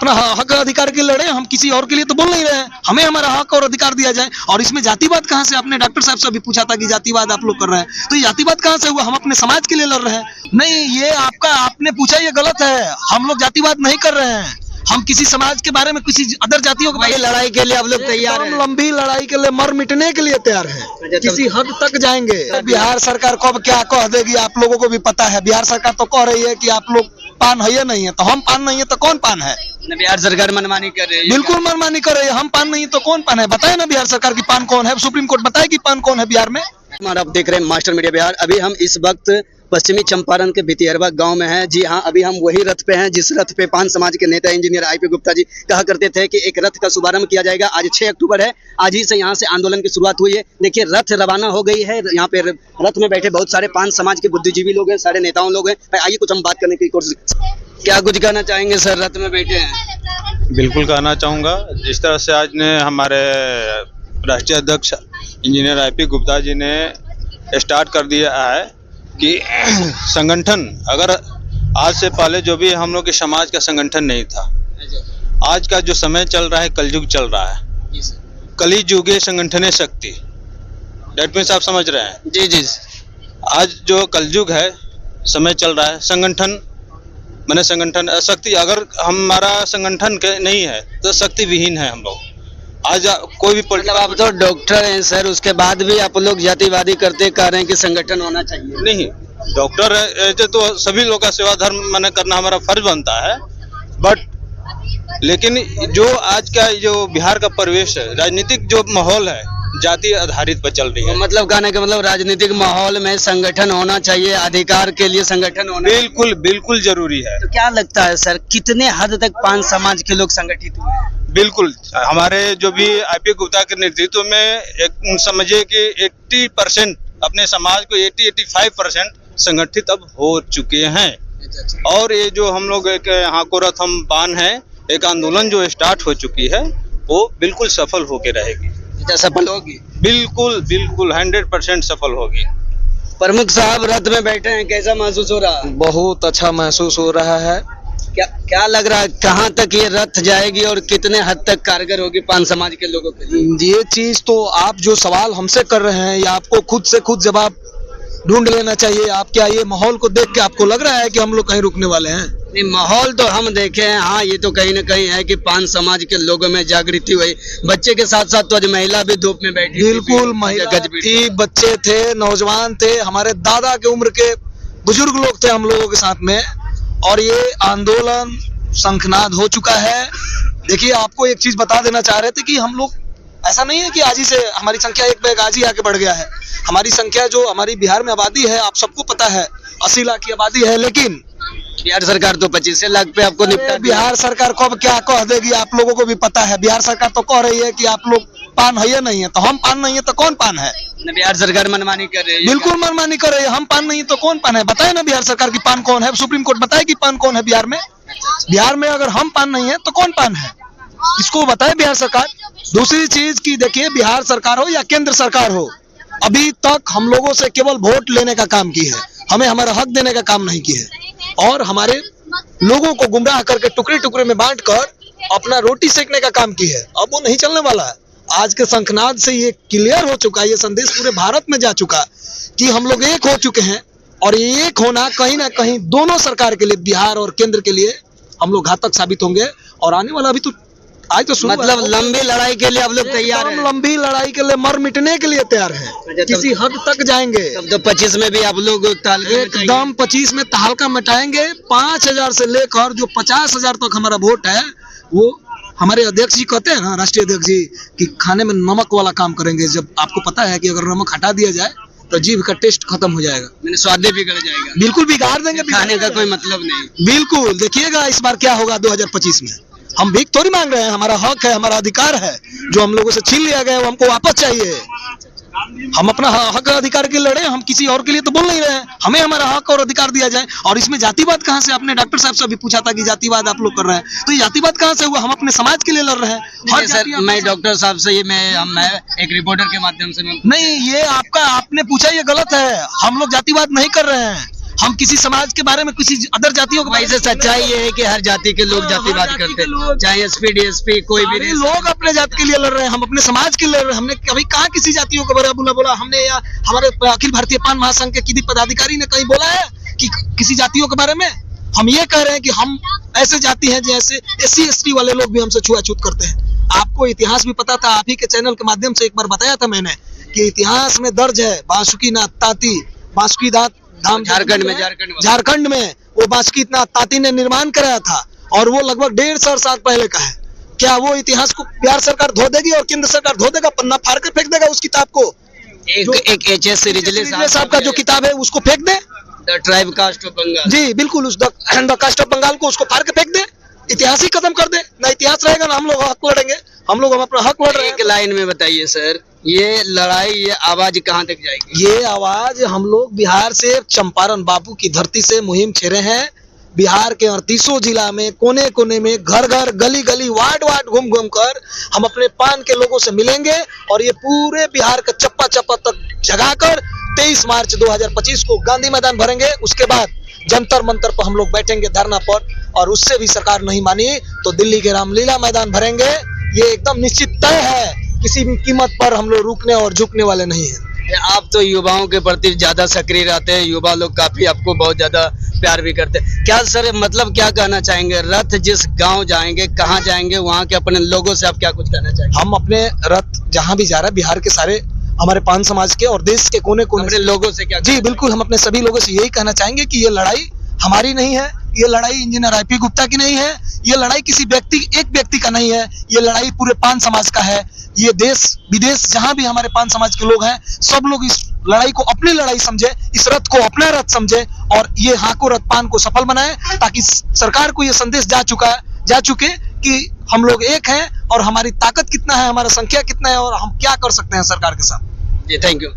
अपना हक अधिकार के लिए लड़े, हम किसी और के लिए तो बोल नहीं रहे हैं। हमें हमारा हक और अधिकार दिया जाए। और इसमें जातिवाद कहाँ से? आपने डॉक्टर साहब से अभी पूछा था कि जातिवाद आप लोग कर रहे हैं, तो ये जातिवाद कहाँ से हुआ? हम अपने समाज के लिए लड़ रहे हैं। नहीं, ये आपने पूछा, ये गलत है। हम लोग जातिवाद नहीं कर रहे हैं। हम किसी समाज के बारे में, किसी अदर जातियों के बारे में लड़ाई के लिए आप लोग तैयार हैं? लंबी लड़ाई के लिए, मर मिटने के लिए तैयार है। किसी हद तक जाएंगे। बिहार सरकार कब क्या कह देगी आप लोगों को भी पता है। बिहार सरकार तो कह रही है कि आप लोग पान है या नहीं है, तो हम पान नहीं है तो कौन पान है? बिहार सरकार मनमानी कर रही है। बिल्कुल मनमानी कर रही है। हम पान नहीं है तो कौन पान है? बताए ना बिहार सरकार की पान कौन है। सुप्रीम कोर्ट बताए कि पान कौन है बिहार में। आप देख रहे हैं मास्टर मीडिया बिहार। अभी हम इस वक्त पश्चिमी चंपारण के भितिहरवा गांव में हैं। जी हाँ, अभी हम वही रथ पे हैं जिस रथ पे पान समाज के नेता इंजीनियर आईपी गुप्ता जी कहा करते थे कि एक रथ का शुभारंभ किया जाएगा। आज 6 अक्टूबर है। आज ही से यहाँ से आंदोलन की शुरुआत हुई है। देखिए, रथ रवाना हो गई है। यहाँ पे रथ में बैठे बहुत सारे पान समाज के बुद्धिजीवी लोग हैं, सारे नेताओं लोग हैं। आइए कुछ हम बात करने की कोशिश। क्या कुछ कहना चाहेंगे सर? रथ में बैठे हैं। बिल्कुल कहना चाहूँगा। जिस तरह से आज ने हमारे राष्ट्रीय अध्यक्ष इंजीनियर आईपी गुप्ता जी ने स्टार्ट कर दिया है कि संगठन, अगर आज से पहले जो भी हम लोग के समाज का संगठन नहीं था, आज का जो समय चल रहा है, कलयुग चल रहा है। कली युगे संगठने शक्ति, डेट मीन्स आप समझ रहे हैं? जी जी। आज जो कलयुग है, समय चल रहा है, संगठन मैंने संगठन शक्ति, अगर हमारा संगठन नहीं है तो शक्ति विहीन है हम लोग। आज कोई भी मतलब आप तो डॉक्टर हैं सर, उसके बाद भी आप लोग जातिवादी करते कह रहे हैं कि संगठन होना चाहिए। नहीं, डॉक्टर है तो सभी लोग का सेवा धर्म मैंने करना हमारा फर्ज बनता है। बट लेकिन जो आज का जो बिहार का परिवेश है, राजनीतिक जो माहौल है, जाति आधारित पर चल रही है। मतलब कहने का मतलब राजनीतिक माहौल में संगठन होना चाहिए, अधिकार के लिए संगठन होना बिल्कुल बिल्कुल जरूरी है। तो क्या लगता है सर, कितने हद तक पान समाज के लोग संगठित हुए हैं? बिल्कुल, हमारे जो भी आईपी गुप्ता के नेतृत्व में एक समझिए कि 80% अपने समाज को 80-85% संगठित अब हो चुके हैं। और ये जो हम लोग एक यहाँ को रथ हम पान है, एक आंदोलन जो स्टार्ट हो चुकी है, वो बिल्कुल सफल होके रहेगी। सफल होगी? बिल्कुल बिल्कुल 100% सफल होगी। प्रमुख साहब रथ में बैठे हैं, कैसा महसूस हो रहा है? बहुत अच्छा महसूस हो रहा है। क्या लग रहा है, कहाँ तक ये रथ जाएगी और कितने हद तक कारगर होगी पान समाज के लोगों के लिए? ये चीज तो आप जो सवाल हमसे कर रहे हैं, ये आपको खुद से खुद जवाब ढूंढ लेना चाहिए। आप क्या ये माहौल को देख के आपको लग रहा है कि हम लोग कहीं रुकने वाले हैं? नहीं, माहौल तो हम देखे हैं। हाँ, ये तो कहीं ना कहीं है कि पान समाज के लोगों में जागृति हुई। बच्चे के साथ साथ तो आज महिला भी धूप में बैठी। बिल्कुल, महिला थी, बच्चे थे, नौजवान थे, हमारे दादा के उम्र के बुजुर्ग लोग थे हम लोगों के साथ में। और ये आंदोलन शंखनाद हो चुका है। देखिए, आपको एक चीज बता देना चाह रहे थे कि हम लोग, ऐसा नहीं है कि आज ही से हमारी संख्या एक बैग आज ही आके बढ़ गया है। हमारी संख्या जो हमारी बिहार में आबादी है, आप सबको पता है, 80 लाख की आबादी है। लेकिन बिहार सरकार तो 25 लाख पे आपको निपटा। बिहार सरकार कब क्या कह देगी आप लोगों को भी पता है। बिहार सरकार तो कह रही है कि आप लोग पान है या नहीं है, तो हम पान नहीं है तो कौन पान है? बिहार सरकार मनमानी कर रही है। बिल्कुल मनमानी कर रही है। हम पान नहीं है तो कौन पान है? बताए ना बिहार सरकार की पान कौन है। सुप्रीम कोर्ट बताए कि पान कौन है बिहार में। बिहार में अगर हम पान नहीं है तो कौन पान है, इसको बताए बिहार सरकार। दूसरी चीज की देखिए, बिहार सरकार हो या केंद्र सरकार हो, अभी तक हम लोगों से केवल वोट लेने का काम की है, हमें हमारा हक देने का काम नहीं किया है। और हमारे लोगों को गुमराह करके टुकड़े टुकड़े में बांट कर अपना रोटी सेकने का काम की है। अब वो नहीं चलने वाला है। आज के शंखनाद से ये क्लियर हो चुका है, ये संदेश पूरे भारत में जा चुका कि हम लोग एक हो चुके हैं। और ये एक होना कहीं ना कहीं दोनों सरकार के लिए, बिहार और केंद्र के लिए, हम लोग घातक साबित होंगे। और आने वाला अभी तो आज तो मतलब लंबी लड़ाई के लिए आप लोग तैयार हैं? लंबी लड़ाई के लिए, मर मिटने के लिए तैयार हैं। किसी हद तक जाएंगे। तब तो 25 में भी आप लोग एकदम 25 में तहलका मचाएंगे। 5000 से लेकर जो 50,000 तक हमारा वोट है, वो हमारे अध्यक्ष जी कहते हैं ना, राष्ट्रीय अध्यक्ष जी, कि खाने में नमक वाला काम करेंगे। जब आपको पता है कि अगर नमक हटा दिया जाए तो जीभ का टेस्ट खत्म हो जाएगा, मैंने स्वाद बिगड़ जाएगा। बिल्कुल बिगाड़ देंगे, खाने का कोई मतलब नहीं। बिल्कुल देखिएगा इस बार क्या होगा 2025 में। हम भीख थोड़ी मांग रहे हैं, हमारा हक है, हमारा अधिकार है, जो हम लोगों से छीन लिया गया है वो हमको वापस चाहिए। हम अपना हक अधिकार के लिए लड़े, हम किसी और के लिए तो बोल नहीं रहे हैं। हमें हमारा हक और अधिकार दिया जाए। और इसमें जातिवाद कहाँ से? आपने डॉक्टर साहब से अभी पूछा था कि जातिवाद आप लोग कर रहे हैं, तो ये जातिवाद कहाँ से हुआ? हम अपने समाज के लिए लड़ रहे हैं। सर, मैं डॉक्टर साहब से ये मैं एक रिपोर्टर के माध्यम से नहीं, ये आपने पूछा, ये गलत है। हम लोग जातिवाद नहीं कर रहे हैं। हम किसी समाज के बारे में किसी अदर जातियों के बारे वैसे सच्चाई ये है कि हर जाति के लोग जातिवाद करते हैं, चाहे एसपी डीएसपी कोई भी अरे लोग अपने जाति के लिए लड़ रहे हैं, हम अपने समाज के लिए लड़ रहे हैं। हमने कभी कहा किसी जातियों के बारे में बोला? हमने या हमारे अखिल भारतीय पान महासंघ के किसी पदाधिकारी ने कहीं बोला है कि किसी जातियों के बारे में? हम ये कह रहे हैं कि हम ऐसे जाति हैं जैसे एससी एसटी वाले लोग भी हमसे छुआछूत करते हैं। आपको इतिहास भी पता था, आप ही के चैनल के माध्यम से एक बार बताया था मैंने कि इतिहास में दर्ज है बासुकीनाथ ताती, बासुकीनाथ धाम झारखंड में वो बासुकीनाथ ताती ने निर्माण कराया था और वो लगभग 150 साल पहले का है। क्या वो इतिहास को बिहार सरकार धो देगी और केंद्र सरकार धो देगा, पन्ना फाड़ कर फेंक देगा उस किताब को? एक एच.एस. रिजले साहब का जो किताब है उसको फेंक दे। The tribe caste of Bengal, जी बिल्कुल, उस द कास्ट ऑफ बंगाल को उसको फाड़ के फेंक दे, इतिहास ही खत्म कर दे। ना इतिहास रहेगा ना हम लोग हक लड़ेंगे। हम अपना हक लड़ रहे हैं। एक लाइन में बताइए सर, ये लड़ाई, ये आवाज कहाँ तक जाएगी? ये आवाज हम लोग बिहार से, चंपारण बापू की धरती से मुहिम छेड़े हैं। बिहार के 38 जिला में कोने कोने में, घर घर, गली गली, वार्ड वार्ड घूम घूम कर हम अपने पान के लोगों से मिलेंगे और ये पूरे बिहार का चप्पा चप्पा तक जगाकर 23 मार्च 2025 को गांधी मैदान भरेंगे। उसके बाद जंतर मंतर पर हम लोग बैठेंगे धरना पर, और उससे भी सरकार नहीं मानी तो दिल्ली के रामलीला मैदान भरेंगे। ये एकदम निश्चित तय है, किसी भी कीमत पर हम लोग रुकने और झुकने वाले नहीं हैं। आप तो युवाओं के प्रति ज्यादा सक्रिय रहते हैं, युवा लोग काफी आपको बहुत ज्यादा प्यार भी करते हैं। क्या सर, मतलब क्या कहना चाहेंगे? रथ जिस गांव जाएंगे, कहाँ जाएंगे, वहाँ के अपने लोगों से आप क्या कुछ कहना चाहेंगे? हम अपने रथ जहाँ भी जा रहे हैं, बिहार के सारे हमारे पान समाज के और देश के कोने कोने अपने लोगों से क्या? जी बिल्कुल, हम अपने सभी लोगों से यही कहना चाहेंगे कि ये लड़ाई हमारी नहीं है, ये लड़ाई इंजीनियर आईपी गुप्ता की नहीं है, ये लड़ाई किसी एक व्यक्ति का नहीं है, ये लड़ाई पूरे पान समाज का है। ये देश विदेश जहां भी हमारे पान समाज के लोग हैं, सब लोग इस लड़ाई को अपनी लड़ाई समझे, इस रथ को अपना रथ समझे और ये हाको रथ पान को सफल बनाए, ताकि सरकार को ये संदेश जा चुके कि हम लोग एक हैं और हमारी ताकत कितना है, हमारा संख्या कितना है और हम क्या कर सकते हैं सरकार के साथ। जी थैंक यू।